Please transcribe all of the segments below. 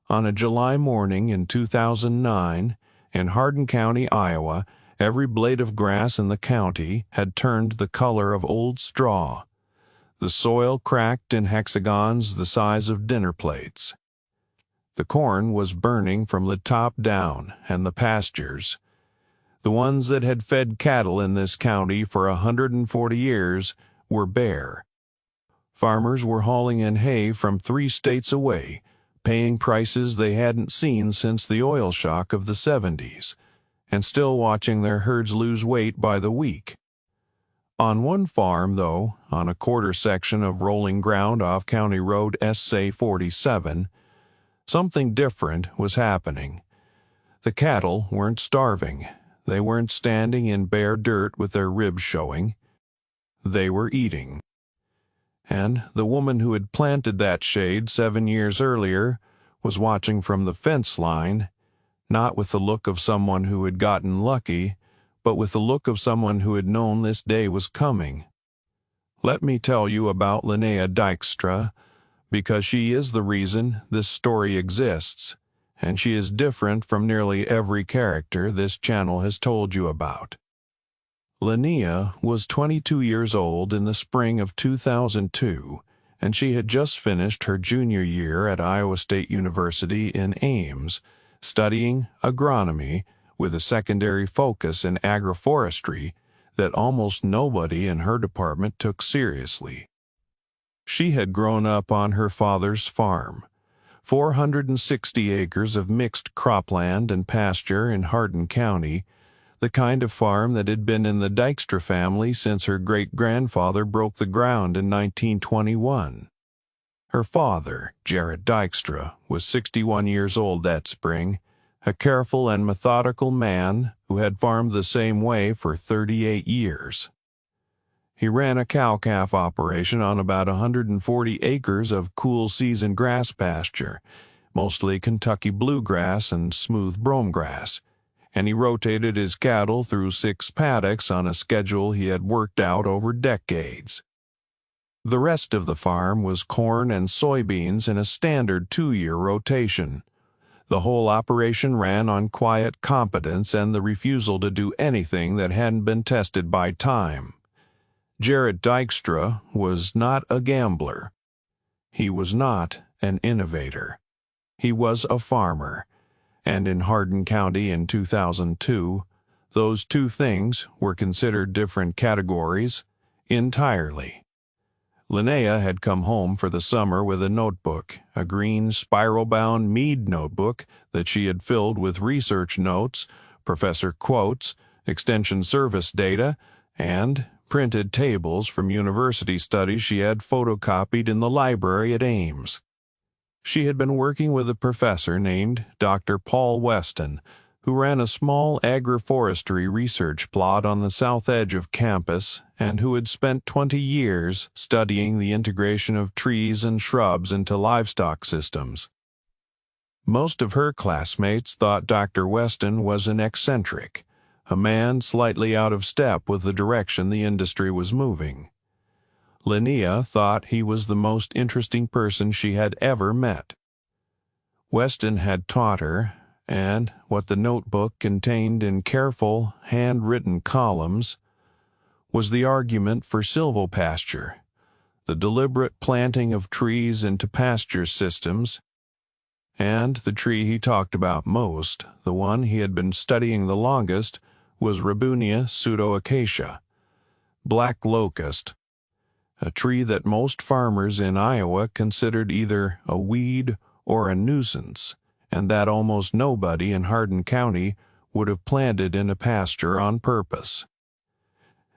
On a July morning in 2009, in Harlan County, Iowa, every blade of grass in the county had turned the color of old straw. The soil cracked in hexagons the size of dinner plates. The corn was burning from the top down, and the pastures, the ones that had fed cattle in this county for 140 years, were bare. Farmers were hauling in hay from 3 states away, paying prices they hadn't seen since the oil shock of the 70s, and still watching their herds lose weight by the week. On one farm, though, on a quarter section of rolling ground off County Road SA 47, something different was happening. The cattle weren't starving. They weren't standing in bare dirt with their ribs showing. They were eating. And the woman who had planted that shade 7 years earlier was watching from the fence line, not with the look of someone who had gotten lucky, but with the look of someone who had known this day was coming. Let me tell you about Linnea Dykstra, because she is the reason this story exists, and she is different from nearly every character this channel has told you about. Linnea was 22 years old in the spring of 2002, and she had just finished her junior year at Iowa State University in Ames, studying agronomy with a secondary focus in agroforestry that almost nobody in her department took seriously. She had grown up on her father's farm, 460 acres of mixed cropland and pasture in Harlan County, the kind of farm that had been in the Dykstra family since her great-grandfather broke the ground in 1921. Her father, Jared Dykstra, was 61 years old that spring, a careful and methodical man who had farmed the same way for 38 years. He ran a cow-calf operation on about 140 acres of cool-season grass pasture, mostly Kentucky bluegrass and smooth brome grass, and he rotated his cattle through 6 paddocks on a schedule he had worked out over decades. The rest of the farm was corn and soybeans in a standard 2-year rotation. The whole operation ran on quiet competence and the refusal to do anything that hadn't been tested by time. Jared Dykstra was not a gambler. He was not an innovator. He was a farmer, and in Harlan County in 2002, those two things were considered different categories entirely. Linnea had come home for the summer with a notebook, a green spiral-bound Mead notebook that she had filled with research notes, professor quotes, extension service data, and printed tables from university studies she had photocopied in the library at Ames. She had been working with a professor named Dr. Paul Weston, who ran a small agroforestry research plot on the south edge of campus and who had spent 20 years studying the integration of trees and shrubs into livestock systems. Most of her classmates thought Dr. Weston was an eccentric, a man slightly out of step with the direction the industry was moving. Linnea thought he was the most interesting person she had ever met. Weston had taught her, and what the notebook contained in careful, hand-written columns was the argument for silvopasture, the deliberate planting of trees into pasture systems, and the tree he talked about most, the one he had been studying the longest, was Rabunia pseudoacacia, black locust, a tree that most farmers in Iowa considered either a weed or a nuisance, and that almost nobody in Harlan County would have planted in a pasture on purpose.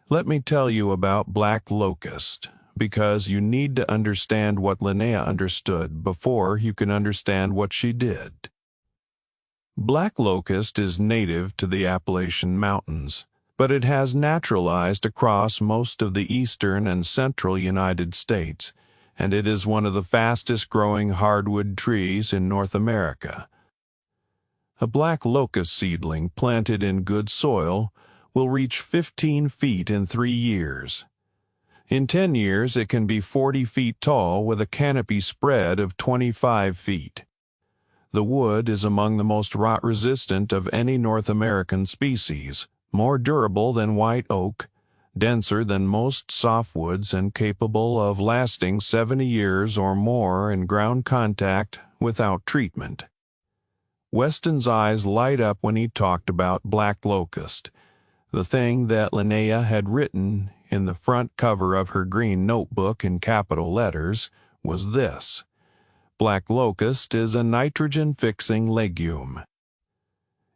Let me tell you about black locust, because you need to understand what Linnea understood before you can understand what she did. Black locust is native to the Appalachian Mountains, but it has naturalized across most of the eastern and central United States, and it is one of the fastest-growing hardwood trees in North America. A black locust seedling planted in good soil will reach 15 feet in 3 years. In 10 years, it can be 40 feet tall with a canopy spread of 25 feet. The wood is among the most rot-resistant of any North American species, more durable than white oak, denser than most softwoods, and capable of lasting 70 years or more in ground contact without treatment. Weston's eyes light up when he talked about black locust. The thing that Linnea had written in the front cover of her green notebook in capital letters was this: Black locust is a nitrogen-fixing legume.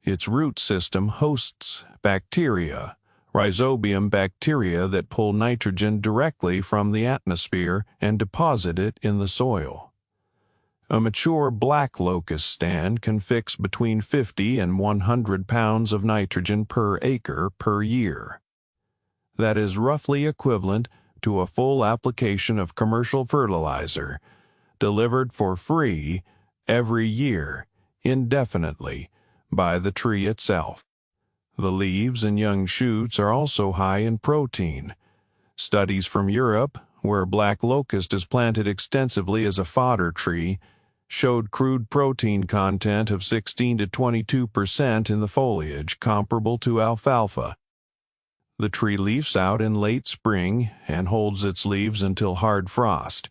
Its root system hosts bacteria, rhizobium bacteria that pull nitrogen directly from the atmosphere and deposit it in the soil. A mature black locust stand can fix between 50 and 100 pounds of nitrogen per acre per year. That is roughly equivalent to a full application of commercial fertilizer, delivered for free every year, indefinitely, by the tree itself. The leaves and young shoots are also high in protein. Studies from Europe, where black locust is planted extensively as a fodder tree, showed crude protein content of 16 to 22% in the foliage, comparable to alfalfa. The tree leaves out in late spring and holds its leaves until hard frost.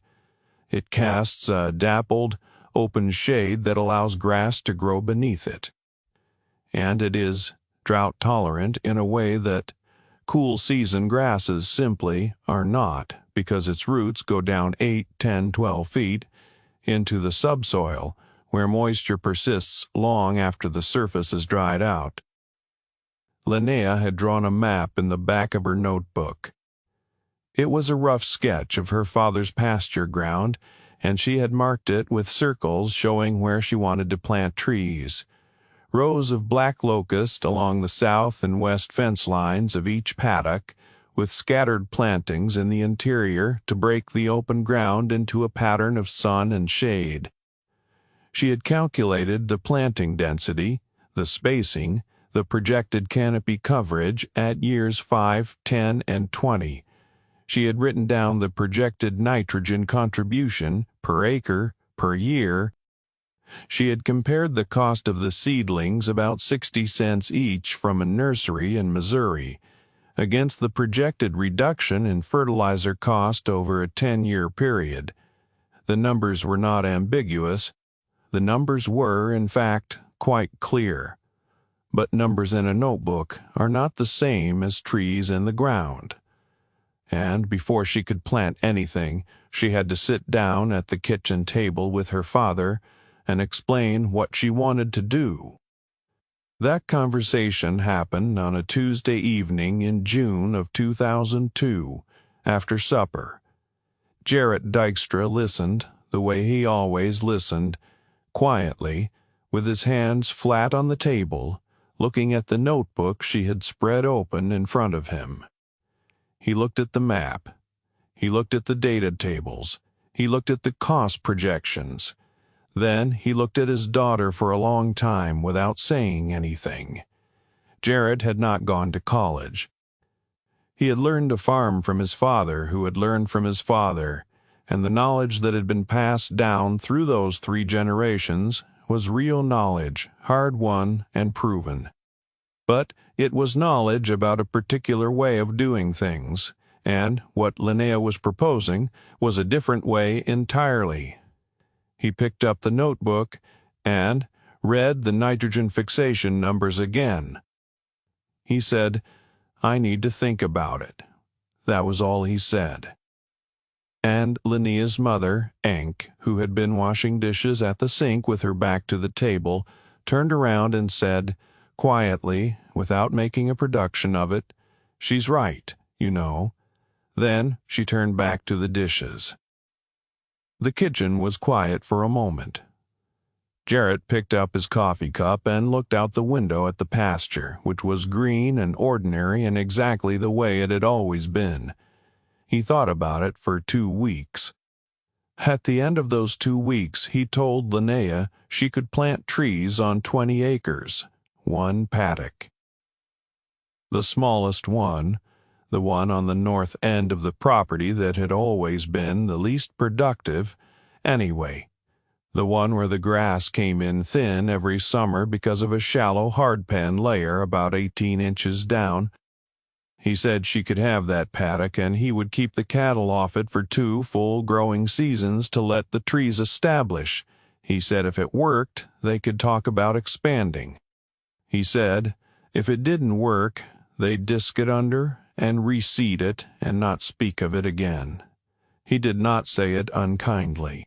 It casts a dappled, open shade that allows grass to grow beneath it. And it is drought-tolerant in a way that cool-season grasses simply are not, because its roots go down 8, 10, 12 feet into the subsoil, where moisture persists long after the surface is dried out. Linnea had drawn a map in the back of her notebook. It was a rough sketch of her father's pasture ground, and she had marked it with circles showing where she wanted to plant trees. Rows of black locust along the south and west fence lines of each paddock, with scattered plantings in the interior to break the open ground into a pattern of sun and shade. She had calculated the planting density, the spacing, the projected canopy coverage at years 5, 10, and 20. She had written down the projected nitrogen contribution per acre, per year. She had compared the cost of the seedlings, about 60 cents each from a nursery in Missouri, against the projected reduction in fertilizer cost over a 10-year period. The numbers were not ambiguous. The numbers were, in fact, quite clear. But numbers in a notebook are not the same as trees in the ground. And before she could plant anything, she had to sit down at the kitchen table with her father and explain what she wanted to do. That conversation happened on a Tuesday evening in June of 2002, after supper. Jarrett Dykstra listened, the way he always listened, quietly, with his hands flat on the table, looking at the notebook she had spread open in front of him. He looked at the map. He looked at the data tables. He looked at the cost projections. Then he looked at his daughter for a long time without saying anything. Jarrett had not gone to college. He had learned to farm from his father, who had learned from his father, and the knowledge that had been passed down through those 3 generations was real knowledge, hard-won and proven. But it was knowledge about a particular way of doing things, and what Linnea was proposing was a different way entirely. He picked up the notebook and read the nitrogen fixation numbers again. He said, "I need to think about it." That was all he said. And Linnea's mother, Enk, who had been washing dishes at the sink with her back to the table, turned around and said, quietly, without making a production of it, "She's right, you know." Then she turned back to the dishes. The kitchen was quiet for a moment. Jarrett picked up his coffee cup and looked out the window at the pasture, which was green and ordinary and exactly the way it had always been. He thought about it for 2 weeks. At the end of those 2 weeks, he told Linnea she could plant trees on 20 acres, 1 paddock. The smallest one, the one on the north end of the property that had always been the least productive, anyway, the one where the grass came in thin every summer because of a shallow hardpan layer about 18 inches down. He said she could have that paddock and he would keep the cattle off it for 2 full growing seasons to let the trees establish. He said if it worked, they could talk about expanding. He said if it didn't work, they'd disc it under and reseed it and not speak of it again. He did not say it unkindly.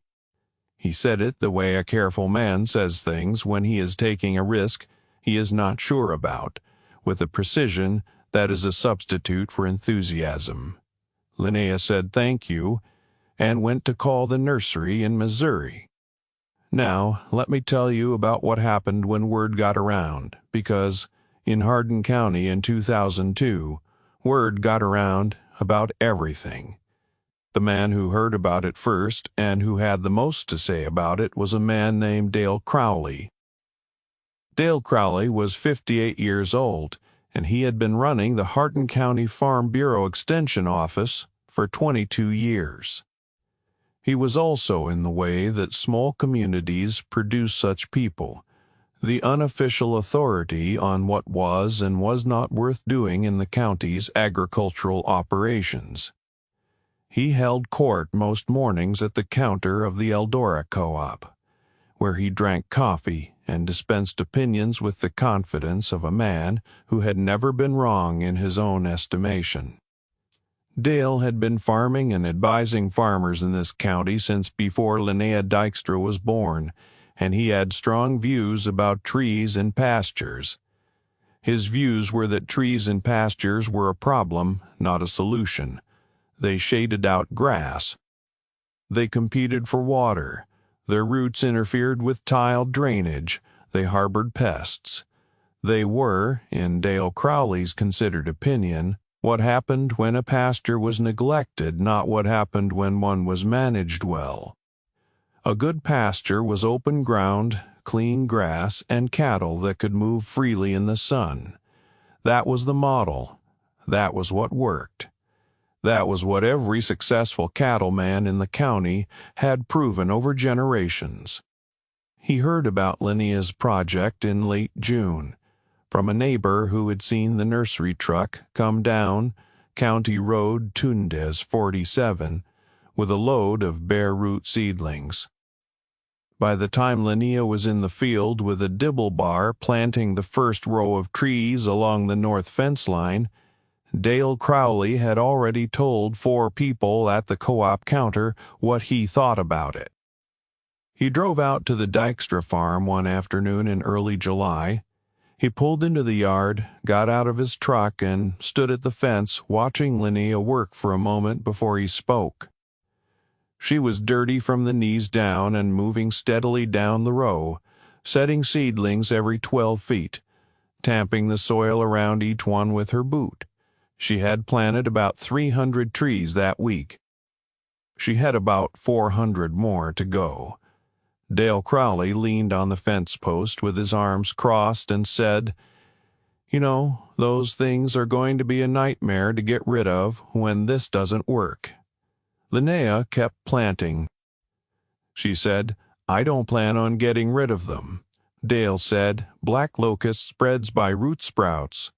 He said it the way a careful man says things when he is taking a risk he is not sure about, with a precision that is a substitute for enthusiasm. Linnea said thank you and went to call the nursery in Missouri. Now, let me tell you about what happened when word got around, because in Hardin County in 2002, word got around about everything. The man who heard about it first and who had the most to say about it was a man named Dale Crowley. Dale Crowley was 58 years old, and he had been running the Hardin County Farm Bureau Extension Office for 22 years. He was also in the way that small communities produce such people, the unofficial authority on what was and was not worth doing in the county's agricultural operations. He held court most mornings at the counter of the Eldora Co-op, where he drank coffee and dispensed opinions with the confidence of a man who had never been wrong in his own estimation. Dale had been farming and advising farmers in this county since before Linnea Dykstra was born, and he had strong views about trees and pastures. His views were that trees and pastures were a problem, not a solution. They shaded out grass. They competed for water. Their roots interfered with tiled drainage. They harbored pests. They were, in Dale Crowley's considered opinion, what happened when a pasture was neglected, not what happened when one was managed well. A good pasture was open ground, clean grass, and cattle that could move freely in the sun. That was the model. That was what worked. That was what every successful cattleman in the county had proven over generations. He heard about Linnea's project in late June, from a neighbor who had seen the nursery truck come down County Road Tundes 47 with a load of bare root seedlings. By the time Linnea was in the field with a dibble bar planting the first row of trees along the north fence line, Dale Crowley had already told 4 people at the co-op counter what he thought about it. He drove out to the Dykstra farm one afternoon in early July. He pulled into the yard, got out of his truck, and stood at the fence watching Linnea work for a moment before he spoke. She was dirty from the knees down and moving steadily down the row, setting seedlings every 12 feet, tamping the soil around each one with her boot. She had planted about 300 trees that week. She had about 400 more to go. Dale Crowley leaned on the fence post with his arms crossed and said, "You know, those things are going to be a nightmare to get rid of when this doesn't work." Linnea kept planting. She said, "I don't plan on getting rid of them." Dale said, "Black locust spreads by root sprouts.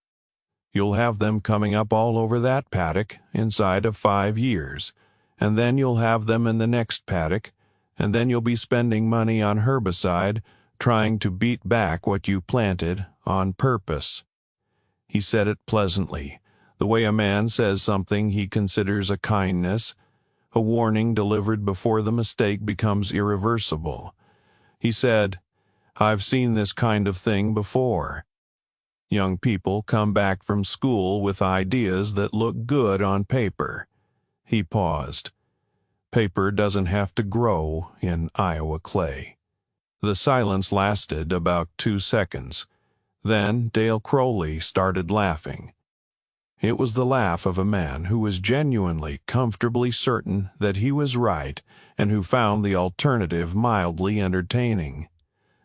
You'll have them coming up all over that paddock inside of 5 years, and then you'll have them in the next paddock, and then you'll be spending money on herbicide trying to beat back what you planted on purpose." He said it pleasantly, the way a man says something he considers a kindness, a warning delivered before the mistake becomes irreversible. He said, "I've seen this kind of thing before. Young people come back from school with ideas that look good on paper." He paused. Paper doesn't have to grow in Iowa clay. The silence lasted about 2 seconds. Then Dale Crowley started laughing. It was the laugh of a man who was genuinely, comfortably certain that he was right and who found the alternative mildly entertaining.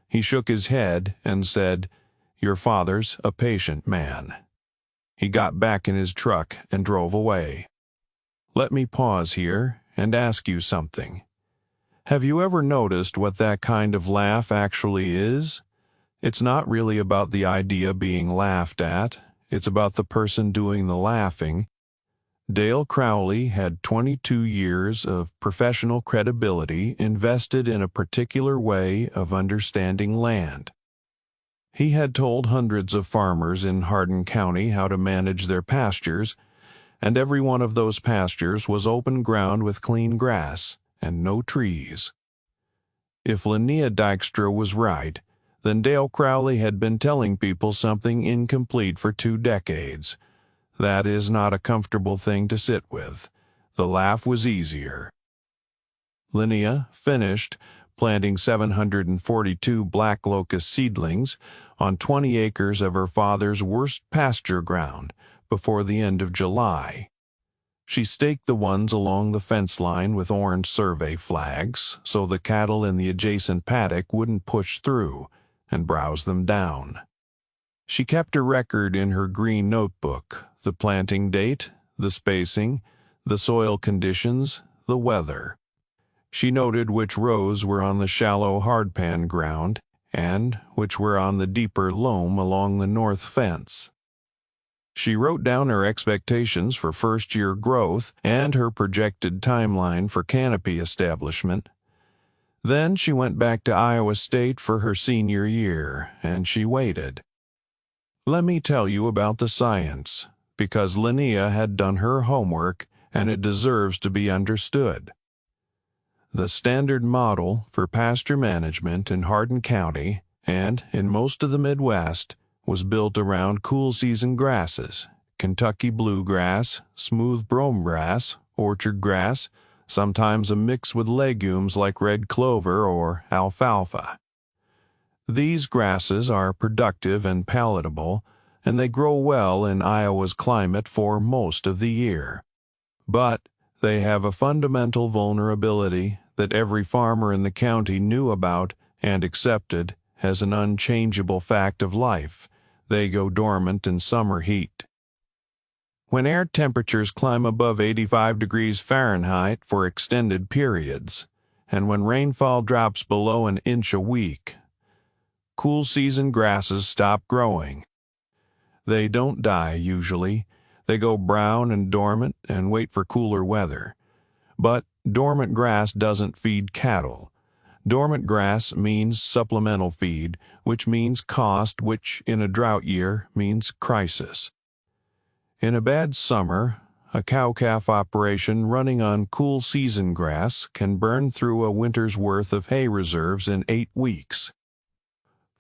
He shook his head and said, "Your father's a patient man." He got back in his truck and drove away. Let me pause here and ask you something. Have you ever noticed what that kind of laugh actually is? It's not really about the idea being laughed at, it's about the person doing the laughing. Dale Crowley had 22 years of professional credibility invested in a particular way of understanding land. He had told hundreds of farmers in Hardin County how to manage their pastures, and every one of those pastures was open ground with clean grass and no trees. If Linnea Dykstra was right, then Dale Crowley had been telling people something incomplete for 2 decades. That is not a comfortable thing to sit with. The laugh was easier. Linnea finished planting 742 black locust seedlings on 20 acres of her father's worst pasture ground before the end of July. She staked the ones along the fence line with orange survey flags so the cattle in the adjacent paddock wouldn't push through and browse them down. She kept a record in her green notebook, the planting date, the spacing, the soil conditions, the weather. She noted which rows were on the shallow hardpan ground and which were on the deeper loam along the north fence. She wrote down her expectations for first-year growth and her projected timeline for canopy establishment. Then she went back to Iowa State for her senior year, and she waited. Let me tell you about the science, because Linnea had done her homework and it deserves to be understood. The standard model for pasture management in Hardin County and in most of the Midwest was built around cool season grasses, Kentucky bluegrass, smooth brome grass, orchard grass, sometimes a mix with legumes like red clover or alfalfa. These grasses are productive and palatable, and they grow well in Iowa's climate for most of the year. But they have a fundamental vulnerability that every farmer in the county knew about and accepted as an unchangeable fact of life. They go dormant in summer heat. When air temperatures climb above 85 degrees Fahrenheit for extended periods, and when rainfall drops below an inch a week, cool season grasses stop growing. They don't die usually. They go brown and dormant and wait for cooler weather. But dormant grass doesn't feed cattle. Dormant grass means supplemental feed, which means cost, which in a drought year means crisis. In a bad summer, a cow-calf operation running on cool season grass can burn through a winter's worth of hay reserves in 8 weeks.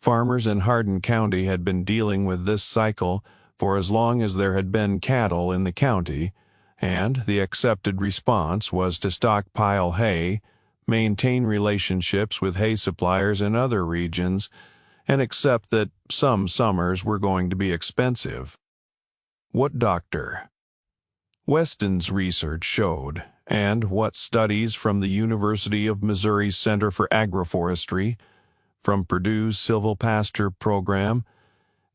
Farmers in Hardin County had been dealing with this cycle for as long as there had been cattle in the county, and the accepted response was to stockpile hay, maintain relationships with hay suppliers in other regions, and accept that some summers were going to be expensive. What Dr. Weston's research showed, and what studies from the University of Missouri's Center for Agroforestry, from Purdue's silvopasture program,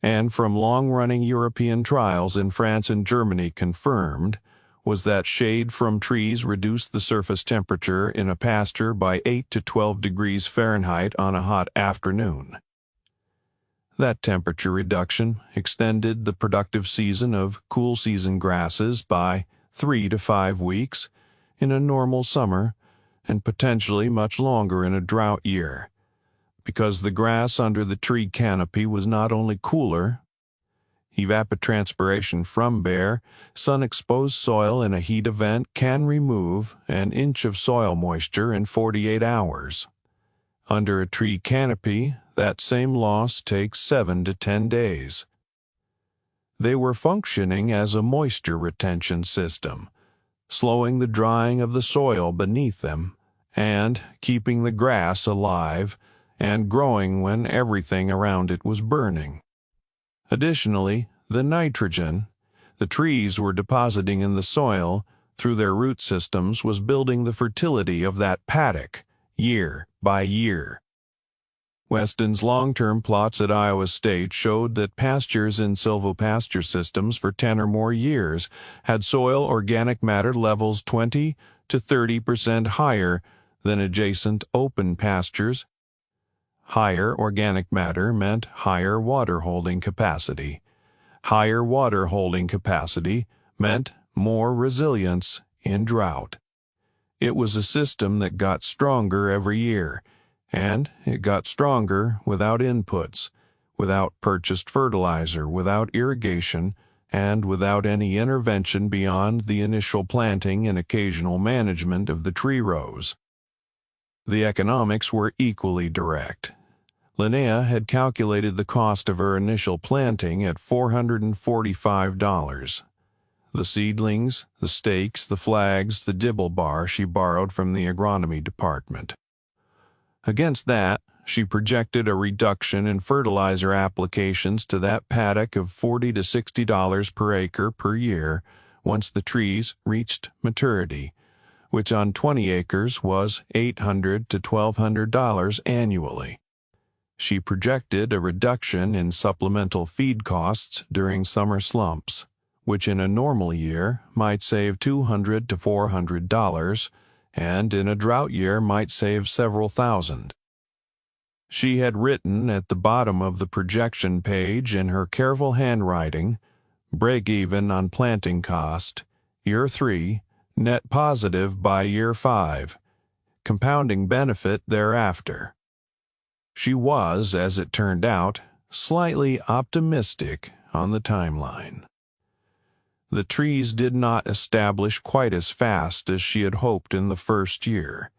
and from long-running European trials in France and Germany confirmed, was that shade from trees reduced the surface temperature in a pasture by 8 to 12 degrees Fahrenheit on a hot afternoon. That temperature reduction extended the productive season of cool season grasses by 3 to 5 weeks in a normal summer and potentially much longer in a drought year, because the grass under the tree canopy was not only cooler. Evapotranspiration from bare, sun-exposed soil in a heat event can remove an inch of soil moisture in 48 hours. Under a tree canopy, that same loss takes 7 to 10 days. They were functioning as a moisture retention system, slowing the drying of the soil beneath them and keeping the grass alive and growing when everything around it was burning. Additionally, the nitrogen the trees were depositing in the soil through their root systems was building the fertility of that paddock year by year. Weston's long-term plots at Iowa State showed that pastures in silvopasture systems for 10 or more years had soil organic matter levels 20 to 30% higher than adjacent open pastures. Higher organic matter meant higher water holding capacity. Higher water holding capacity meant more resilience in drought. It was a system that got stronger every year, and it got stronger without inputs, without purchased fertilizer, without irrigation, and without any intervention beyond the initial planting and occasional management of the tree rows. The economics were equally direct. Linnea had calculated the cost of her initial planting at $445. The seedlings, the stakes, the flags, the dibble bar she borrowed from the agronomy department. Against that, she projected a reduction in fertilizer applications to that paddock of $40 to $60 per acre per year once the trees reached maturity, which on 20 acres was $800 to $1,200 annually. She projected a reduction in supplemental feed costs during summer slumps, which in a normal year might save $200 to $400, and in a drought year might save several thousand. She had written at the bottom of the projection page in her careful handwriting, break even on planting cost, year 3, net positive by year 5, compounding benefit thereafter. She was, as it turned out, slightly optimistic on the timeline. The trees did not establish quite as fast as she had hoped in the first year,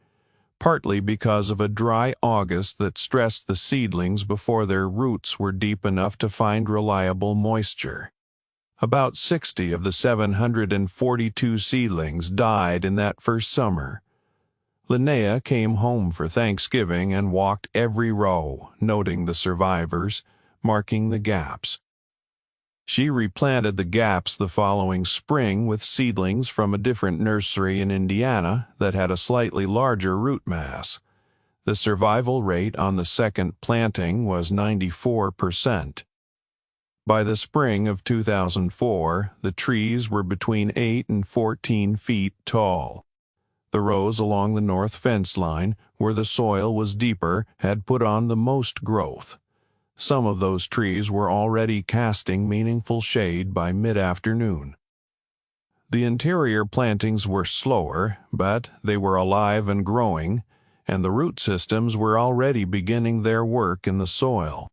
partly because of a dry August that stressed the seedlings before their roots were deep enough to find reliable moisture. About 60 of the 742 seedlings died in that first summer. Linnea came home for Thanksgiving and walked every row, noting the survivors, marking the gaps. She replanted the gaps the following spring with seedlings from a different nursery in Indiana that had a slightly larger root mass. The survival rate on the second planting was 94%. By the spring of 2004, the trees were between 8 and 14 feet tall. The rows along the north fence line, where the soil was deeper, had put on the most growth. Some of those trees were already casting meaningful shade by mid-afternoon. The interior plantings were slower, but they were alive and growing, and the root systems were already beginning their work in the soil.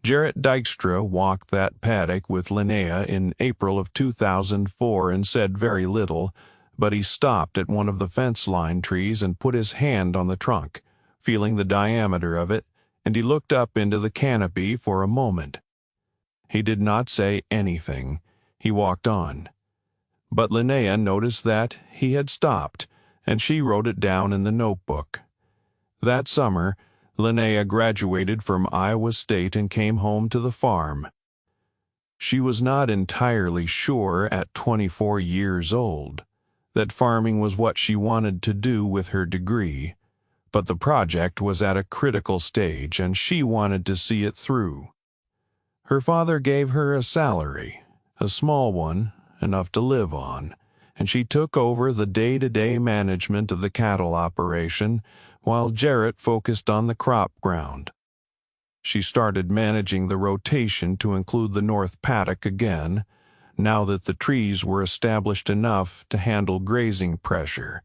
Jarrett Dykstra walked that paddock with Linnea in April of 2004 and said very little, but he stopped at one of the fence line trees and put his hand on the trunk, feeling the diameter of it, and he looked up into the canopy for a moment. He did not say anything. He walked on. But Linnea noticed that he had stopped, and she wrote it down in the notebook. That summer, Linnea graduated from Iowa State and came home to the farm. She was not entirely sure at 24 years old that farming was what she wanted to do with her degree, but the project was at a critical stage and she wanted to see it through. Her father gave her a salary, a small one, enough to live on, and she took over the day-to-day management of the cattle operation while Jarrett focused on the crop ground. She started managing the rotation to include the north paddock again, now that the trees were established enough to handle grazing pressure.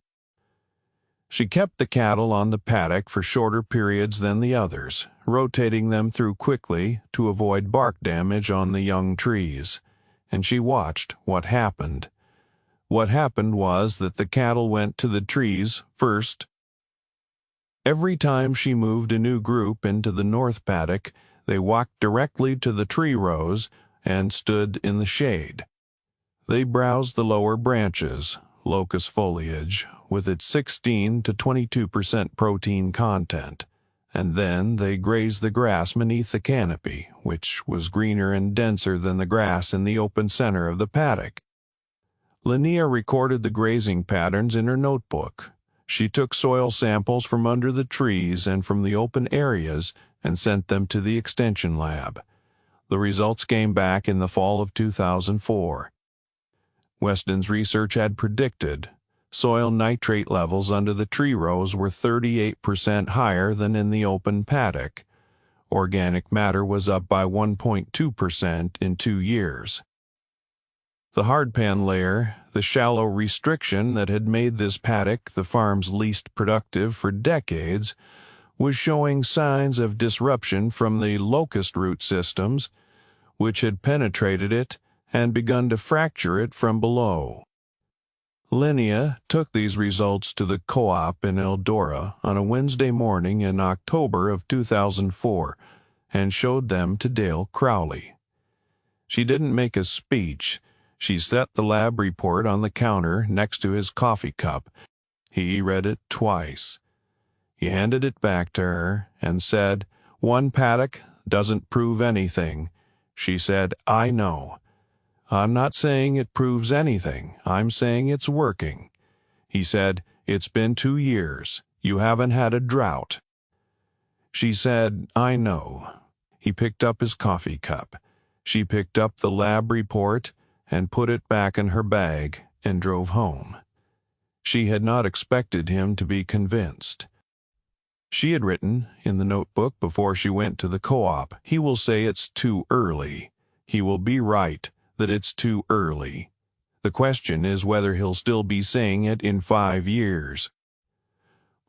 She kept the cattle on the paddock for shorter periods than the others, rotating them through quickly to avoid bark damage on the young trees, and she watched what happened. What happened was that the cattle went to the trees first. Every time she moved a new group into the north paddock, they walked directly to the tree rows and stood in the shade. They browsed the lower branches, locust foliage, with its 16 to 22% protein content, and then they grazed the grass beneath the canopy, which was greener and denser than the grass in the open center of the paddock. Linnea recorded the grazing patterns in her notebook. She took soil samples from under the trees and from the open areas and sent them to the extension lab. The results came back in the fall of 2004. Weston's research had predicted soil nitrate levels under the tree rows were 38% higher than in the open paddock. Organic matter was up by 1.2% in 2 years. The hardpan layer, the shallow restriction that had made this paddock the farm's least productive for decades, was showing signs of disruption from the locust root systems, which had penetrated it and begun to fracture it from below. Linnea took these results to the co-op in Eldora on a Wednesday morning in October of 2004 and showed them to Dale Crowley. She didn't make a speech. She set the lab report on the counter next to his coffee cup. He read it twice. He handed it back to her and said, "One paddock doesn't prove anything." She said, "I know. I'm not saying it proves anything. I'm saying it's working." He said, "It's been 2 years. You haven't had a drought." She said, "I know." He picked up his coffee cup. She picked up the lab report and put it back in her bag and drove home. She had not expected him to be convinced. She had written in the notebook before she went to the co-op, "He will say it's too early. He will be right that it's too early. The question is whether he'll still be saying it in 5 years."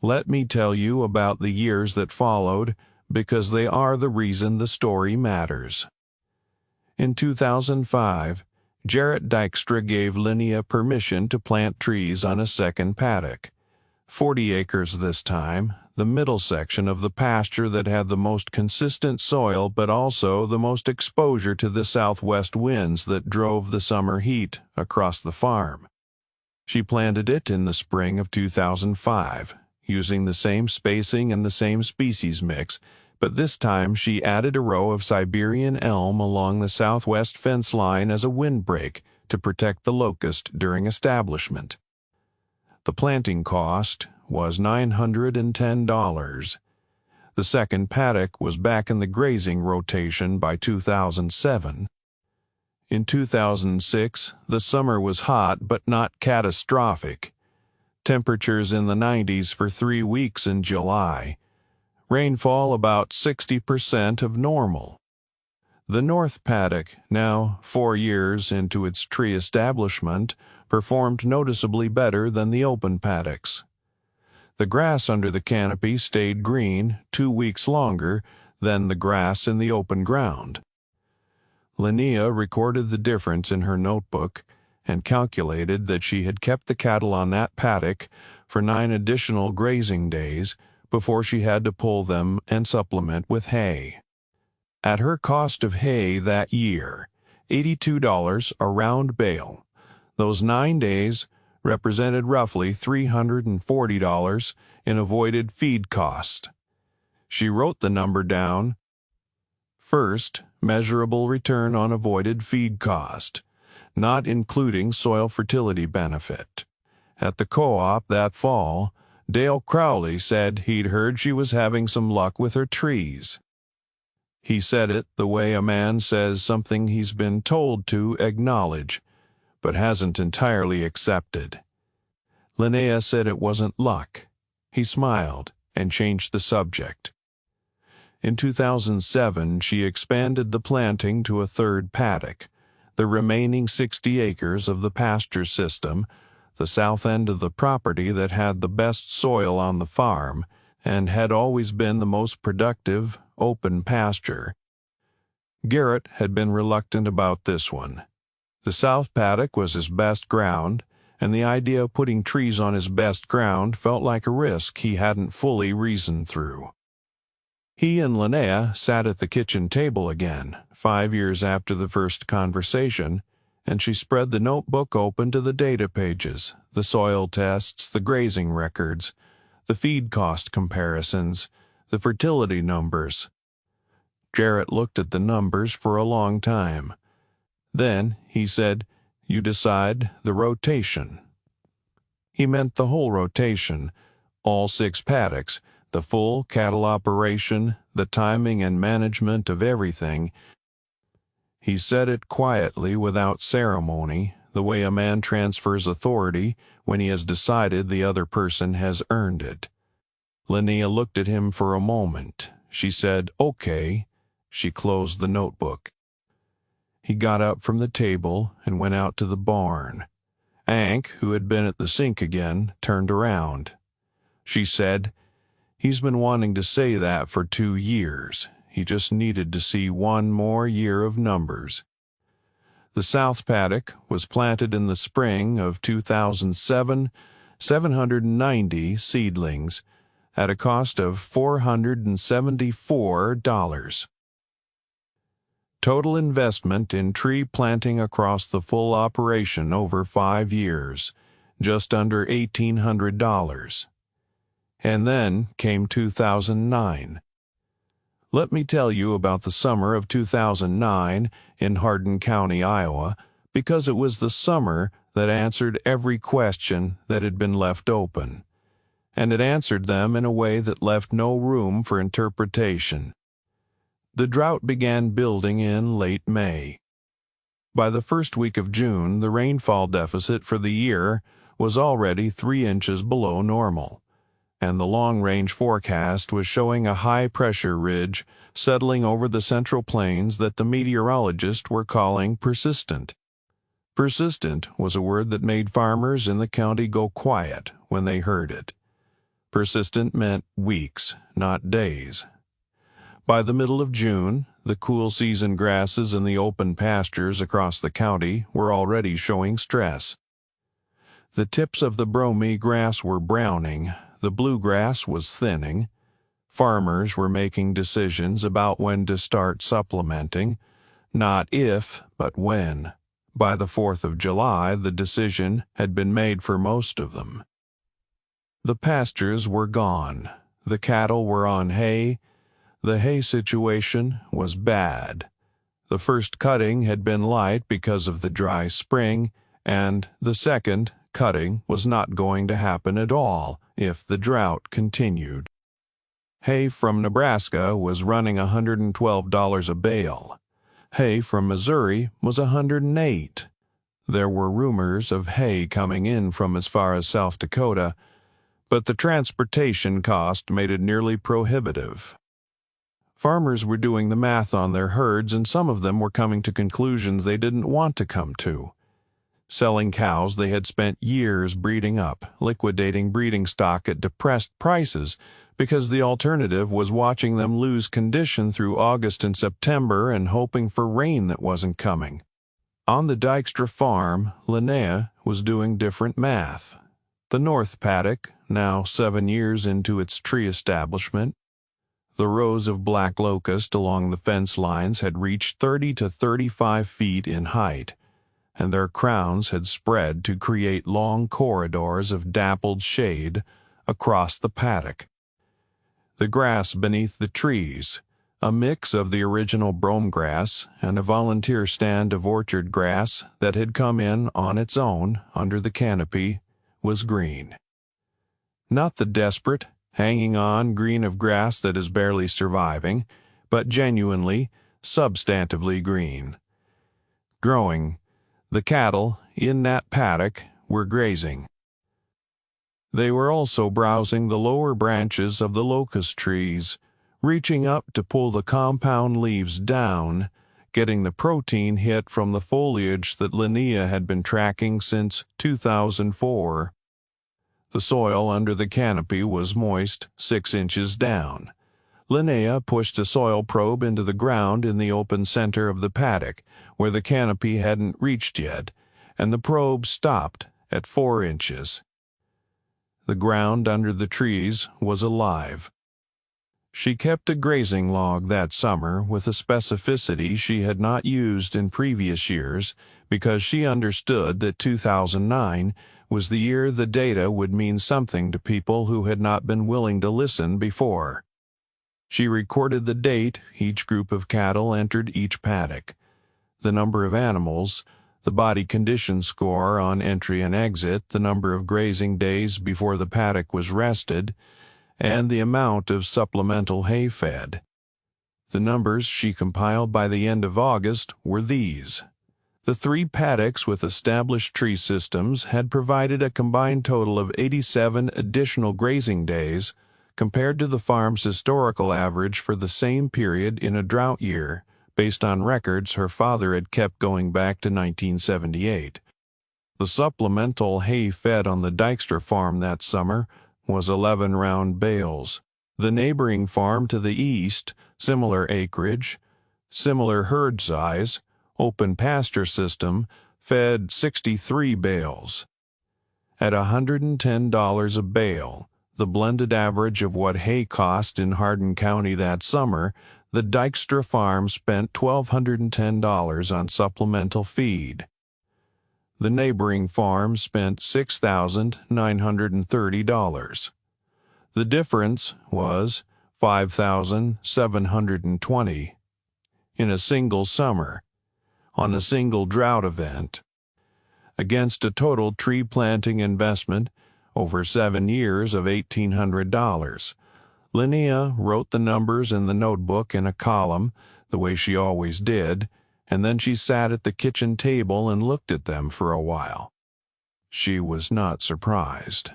Let me tell you about the years that followed, because they are the reason the story matters. In 2005, Jarrett Dykstra gave Linnea permission to plant trees on a second paddock. 40 acres this time, the middle section of the pasture that had the most consistent soil but also the most exposure to the southwest winds that drove the summer heat across the farm. She planted it in the spring of 2005, using the same spacing and the same species mix, but this time she added a row of Siberian elm along the southwest fence line as a windbreak to protect the locust during establishment. The planting cost was $910. The second paddock was back in the grazing rotation by 2007. In 2006, the summer was hot but not catastrophic. Temperatures in the 90s for 3 weeks in July. Rainfall about 60% of normal. The north paddock, now 4 years into its tree establishment, performed noticeably better than the open paddocks. The grass under the canopy stayed green 2 weeks longer than the grass in the open ground. Linnea recorded the difference in her notebook and calculated that she had kept the cattle on that paddock for 9 additional grazing days before she had to pull them and supplement with hay. At her cost of hay that year, $82 a round bale, those 9 days represented roughly $340 in avoided feed cost. She wrote the number down. First, measurable return on avoided feed cost, not including soil fertility benefit. At the co-op that fall, Dale Crowley said he'd heard she was having some luck with her trees. He said it the way a man says something he's been told to acknowledge, but hasn't entirely accepted. Linnea said it wasn't luck. He smiled and changed the subject. In 2007, she expanded the planting to a third paddock, the remaining 60 acres of the pasture system, the south end of the property that had the best soil on the farm and had always been the most productive, open pasture. Garrett had been reluctant about this one. The south paddock was his best ground, and the idea of putting trees on his best ground felt like a risk he hadn't fully reasoned through. He and Linnea sat at the kitchen table again, 5 years after the first conversation, and she spread the notebook open to the data pages, the soil tests, the grazing records, the feed cost comparisons, the fertility numbers. Jarrett looked at the numbers for a long time. Then he said, "You decide the rotation." He meant the whole rotation, all 6 paddocks, the full cattle operation, the timing and management of everything. He said it quietly without ceremony, the way a man transfers authority when he has decided the other person has earned it. Linnea looked at him for a moment. She said, "Okay." She closed the notebook. He got up from the table and went out to the barn. Hank, who had been at the sink again, turned around. She said, "He's been wanting to say that for 2 years. He just needed to see one more year of numbers." The south paddock was planted in the spring of 2007, 790 seedlings, at a cost of $474. Total investment in tree planting across the full operation over 5 years, just under $1,800. And then came 2009. Let me tell you about the summer of 2009 in Harlan County, Iowa, because it was the summer that answered every question that had been left open, and it answered them in a way that left no room for interpretation. The drought began building in late May. By the first week of June, the rainfall deficit for the year was already 3 inches below normal, and the long-range forecast was showing a high-pressure ridge settling over the Central Plains that the meteorologists were calling persistent. Persistent was a word that made farmers in the county go quiet when they heard it. Persistent meant weeks, not days. By the middle of June, the cool season grasses in the open pastures across the county were already showing stress. The tips of the bromine grass were browning, the bluegrass was thinning. Farmers were making decisions about when to start supplementing, not if, but when. By the 4th of July, the decision had been made for most of them. The pastures were gone. The cattle were on hay. The hay situation was bad. The first cutting had been light because of the dry spring, and the second cutting was not going to happen at all if the drought continued. Hay from Nebraska was running $112 a bale. Hay from Missouri was $108. There were rumors of hay coming in from as far as South Dakota, but the transportation cost made it nearly prohibitive. Farmers were doing the math on their herds, and some of them were coming to conclusions they didn't want to come to. Selling cows they had spent years breeding up, liquidating breeding stock at depressed prices, because the alternative was watching them lose condition through August and September and hoping for rain that wasn't coming. On the Dykstra farm, Linnea was doing different math. The north paddock, now 7 years into its tree establishment, the rows of black locust along the fence lines had reached 30 to 35 feet in height, and their crowns had spread to create long corridors of dappled shade across the paddock. The grass beneath the trees, a mix of the original brome grass and a volunteer stand of orchard grass that had come in on its own under the canopy, was green. Not the desperate, hanging-on green of grass that is barely surviving, but genuinely, substantively green. Growing, the cattle in that paddock were grazing. They were also browsing the lower branches of the locust trees, reaching up to pull the compound leaves down, getting the protein hit from the foliage that Linnea had been tracking since 2004. The soil under the canopy was moist 6 inches down. Linnea pushed a soil probe into the ground in the open center of the paddock, where the canopy hadn't reached yet, and the probe stopped at 4 inches. The ground under the trees was alive. She kept a grazing log that summer with a specificity she had not used in previous years because she understood that 2009 was the year the data would mean something to people who had not been willing to listen before. She recorded the date each group of cattle entered each paddock, the number of animals, the body condition score on entry and exit, the number of grazing days before the paddock was rested, and the amount of supplemental hay fed. The numbers she compiled by the end of August were these: The 3 paddocks with established tree systems had provided a combined total of 87 additional grazing days compared to the farm's historical average for the same period in a drought year, based on records her father had kept going back to 1978. The supplemental hay fed on the Dykstra farm that summer was 11 round bales. The neighboring farm to the east, similar acreage, similar herd size, open pasture system, fed 63 bales. At $110 a bale, the blended average of what hay cost in Hardin County that summer, the Dykstra farm spent $1,210 on supplemental feed. The neighboring farm spent $6,930. The difference was $5,720 in a single summer, on a single drought event, against a total tree planting investment over 7 years of $1,800. Linnea wrote the numbers in the notebook in a column, the way she always did, and then she sat at the kitchen table and looked at them for a while. She was not surprised.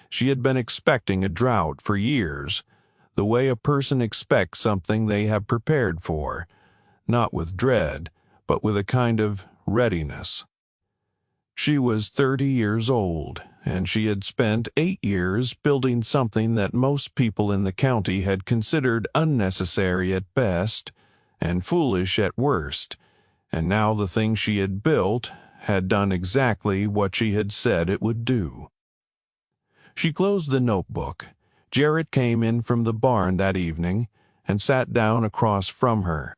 She had been expecting a drought for years, the way a person expects something they have prepared for, not with dread, but with a kind of readiness. She was 30 years old, and she had spent 8 years building something that most people in the county had considered unnecessary at best and foolish at worst, and now the thing she had built had done exactly what she had said it would do. She closed the notebook. Jarrett came in from the barn that evening and sat down across from her.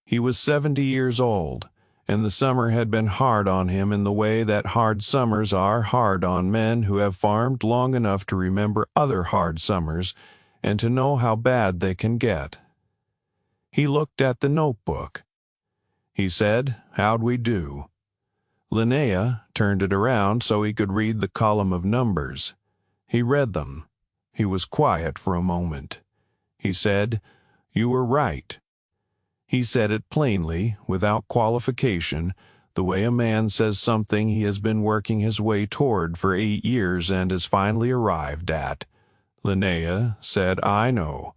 He was 70 years old, and the summer had been hard on him in the way that hard summers are hard on men who have farmed long enough to remember other hard summers and to know how bad they can get. He looked at the notebook. He said, "How'd we do?" Linnea turned it around so he could read the column of numbers. He read them. He was quiet for a moment. He said, "You were right." He said it plainly, without qualification, the way a man says something he has been working his way toward for 8 years and has finally arrived at. Linnea said, "I know."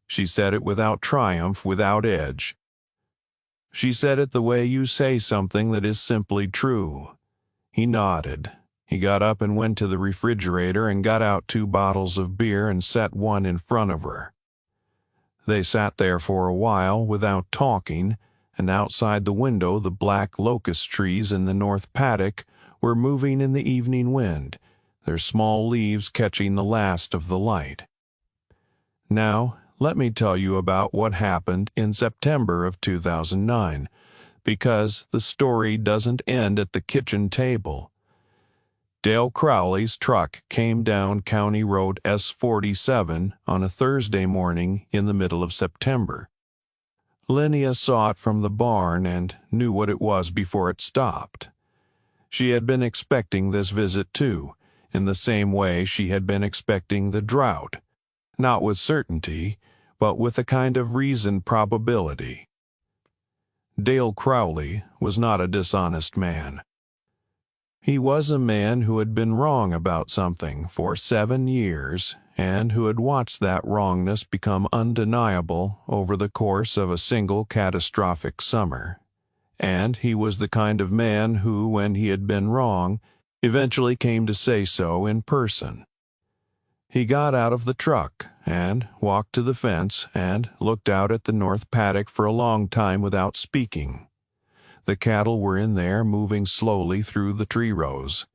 She said it without triumph, without edge. She said it the way you say something that is simply true. He nodded. He got up and went to the refrigerator and got out 2 bottles of beer and set one in front of her. They sat there for a while without talking, and outside the window the black locust trees in the north paddock were moving in the evening wind, their small leaves catching the last of the light. Now, let me tell you about what happened in September of 2009, because the story doesn't end at the kitchen table. Dale Crowley's truck came down County Road S47 on a Thursday morning in the middle of September. Linnea saw it from the barn and knew what it was before it stopped. She had been expecting this visit too, in the same way she had been expecting the drought, not with certainty, but with a kind of reasoned probability. Dale Crowley was not a dishonest man. He was a man who had been wrong about something for 7 years and who had watched that wrongness become undeniable over the course of a single catastrophic summer. And he was the kind of man who, when he had been wrong, eventually came to say so in person. He got out of the truck and walked to the fence and looked out at the north paddock for a long time without speaking. The cattle were in there, moving slowly through the tree rows,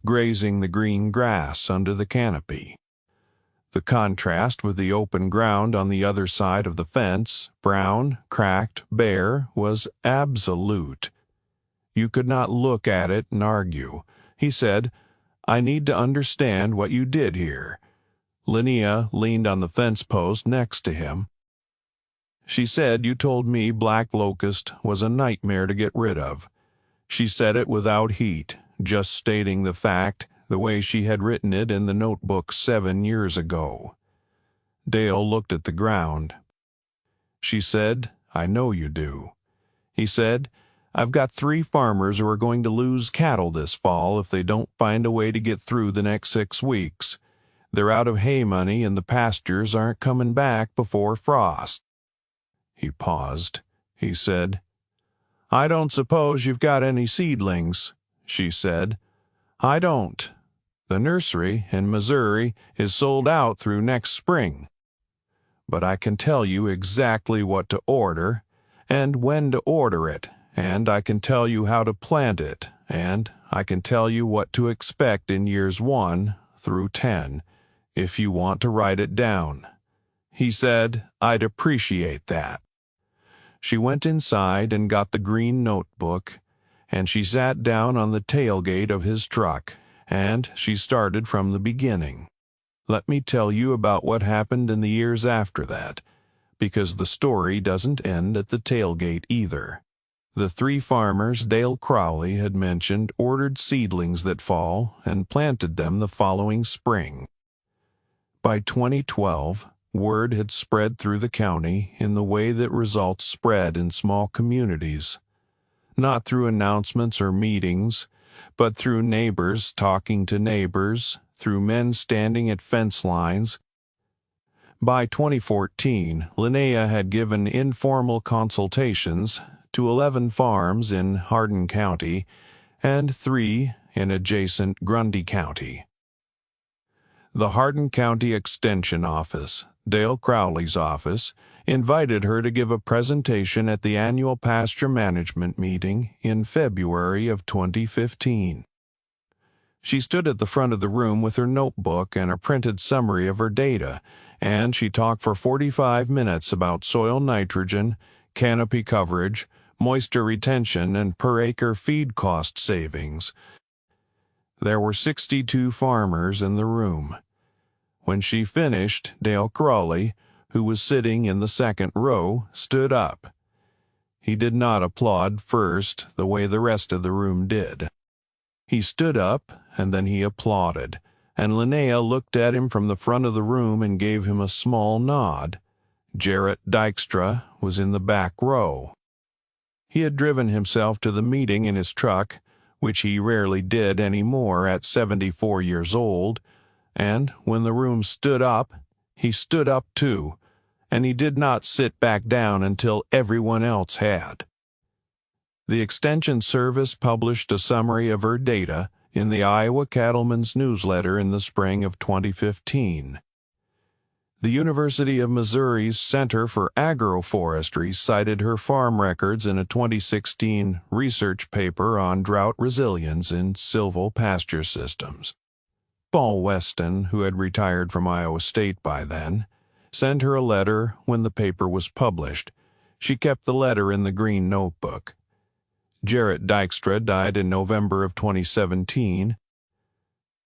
grazing the green grass under the canopy. The contrast with the open ground on the other side of the fence, brown, cracked, bare, was absolute. You could not look at it and argue. He said, "I need to understand what you did here." Linnea leaned on the fence post next to him. She said, "You told me black locust was a nightmare to get rid of." She said it without heat, just stating the fact the way she had written it in the notebook 7 years ago. Dale looked at the ground. She said, "I know you do." He said, I've got 3 farmers who are going to lose cattle this fall if they don't find a way to get through the next 6 weeks. They're out of hay money and the pastures aren't coming back before frost." He paused. He said, "I don't suppose you've got any seedlings," she said. "I don't. The nursery in Missouri is sold out through next spring. But I can tell you exactly what to order and when to order it, and I can tell you how to plant it, and I can tell you what to expect in years 1 through 10, if you want to write it down." He said, "I'd appreciate that." She went inside and got the green notebook, and she sat down on the tailgate of his truck, and she started from the beginning. Let me tell you about what happened in the years after that, because the story doesn't end at the tailgate either. The 3 farmers Dale Crowley had mentioned ordered seedlings that fall and planted them the following spring. By 2012, word had spread through the county in the way that results spread in small communities, not through announcements or meetings, but through neighbors talking to neighbors, through men standing at fence lines. By 2014, Linnea had given informal consultations to 11 farms in Hardin County and 3 in adjacent Grundy County. The Hardin County Extension Office, Dale Crowley's office, invited her to give a presentation at the annual pasture management meeting in February of 2015. She stood at the front of the room with her notebook and a printed summary of her data, and she talked for 45 minutes about soil nitrogen, canopy coverage, moisture retention, and per-acre feed cost savings. There were 62 farmers in the room. When she finished, Dale Crowley, who was sitting in the second row, stood up. He did not applaud first the way the rest of the room did. He stood up, and then he applauded, and Linnea looked at him from the front of the room and gave him a small nod. Jarrett Dykstra was in the back row. He had driven himself to the meeting in his truck, which he rarely did any more at 74 years old, and when the room stood up, he stood up too, and he did not sit back down until everyone else had. The Extension Service published a summary of her data in the Iowa Cattleman's newsletter in the spring of 2015. The University of Missouri's Center for Agroforestry cited her farm records in a 2016 research paper on drought resilience in silvopasture systems. Paul Weston, who had retired from Iowa State by then, sent her a letter when the paper was published. She kept the letter in the green notebook. Jarrett Dykstra died in November of 2017.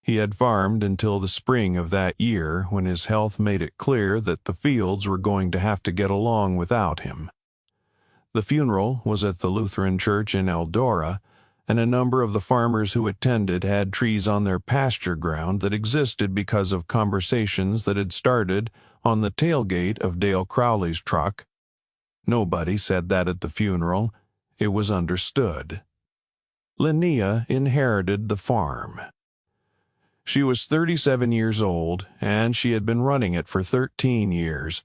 He had farmed until the spring of that year when his health made it clear that the fields were going to have to get along without him. The funeral was at the Lutheran Church in Eldora, and a number of the farmers who attended had trees on their pasture ground that existed because of conversations that had started on the tailgate of Dale Crowley's truck. Nobody said that at the funeral. It was understood. Linnea inherited the farm. She was 37 years old, and she had been running it for 13 years,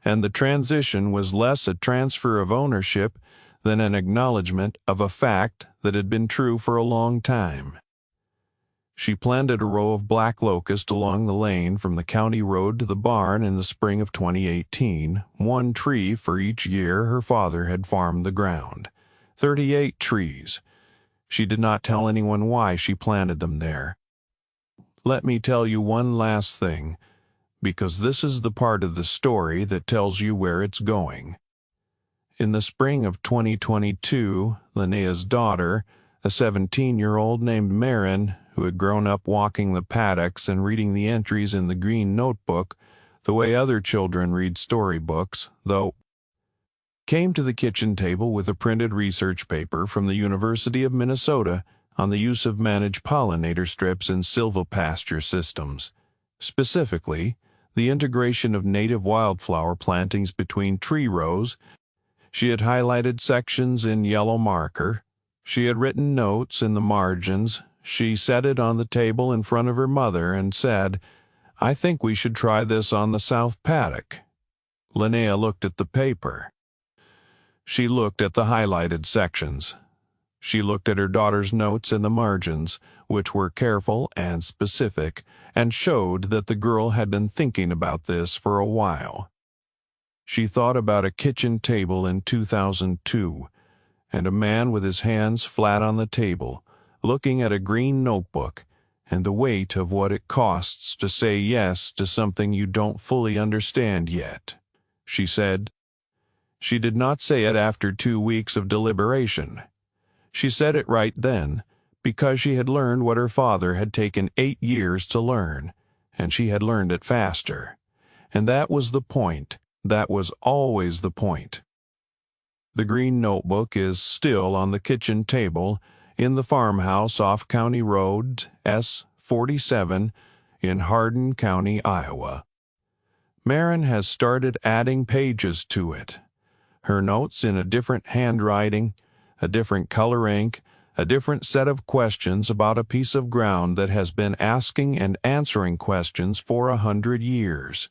and the transition was less a transfer of ownership than an acknowledgement of a fact that had been true for a long time. She planted a row of black locust along the lane from the county road to the barn in the spring of 2018, 1 tree for each year her father had farmed the ground. 38 trees. She did not tell anyone why she planted them there. Let me tell you one last thing, because this is the part of the story that tells you where it's going. In the spring of 2022, Linnea's daughter, a 17-year-old named Marin, who had grown up walking the paddocks and reading the entries in the green notebook the way other children read storybooks, though, came to the kitchen table with a printed research paper from the University of Minnesota on the use of managed pollinator strips in silvopasture systems, specifically the integration of native wildflower plantings between tree rows. She had highlighted sections in yellow marker, She had written notes in the margins. She set it on the table in front of her mother and said, "I think we should try this on the south paddock." Linnea looked at the paper. She looked at the highlighted sections. She looked at her daughter's notes in the margins, which were careful and specific, and showed that the girl had been thinking about this for a while. She thought about a kitchen table in 2002, and a man with his hands flat on the table, looking at a green notebook, and the weight of what it costs to say yes to something you don't fully understand yet. She said. She did not say it after 2 weeks of deliberation. She said it right then, because she had learned what her father had taken 8 years to learn, and she had learned it faster. And that was the point. That was always the point. The green notebook is still on the kitchen table in the farmhouse off County Road S-47 in Harlan County, Iowa. Marin has started adding pages to it. Her notes in a different handwriting, a different color ink, a different set of questions about a piece of ground that has been asking and answering questions for 100 years.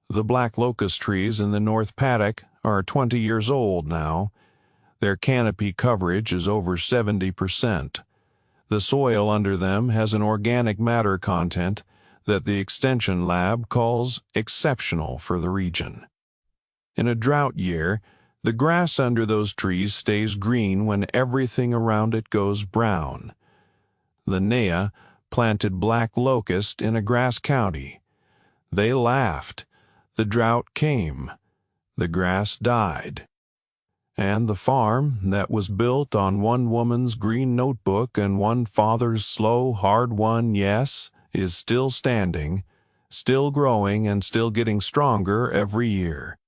The black locust trees in the north paddock are 20 years old now. Their canopy coverage is over 70%. The soil under them has an organic matter content that the Extension Lab calls exceptional for the region. In a drought year, the grass under those trees stays green when everything around it goes brown. Linnea planted black locust in a grass county. They laughed. The drought came. The grass died. And the farm that was built on one woman's green notebook and one father's slow, hard-won yes is still standing, still growing and still getting stronger every year.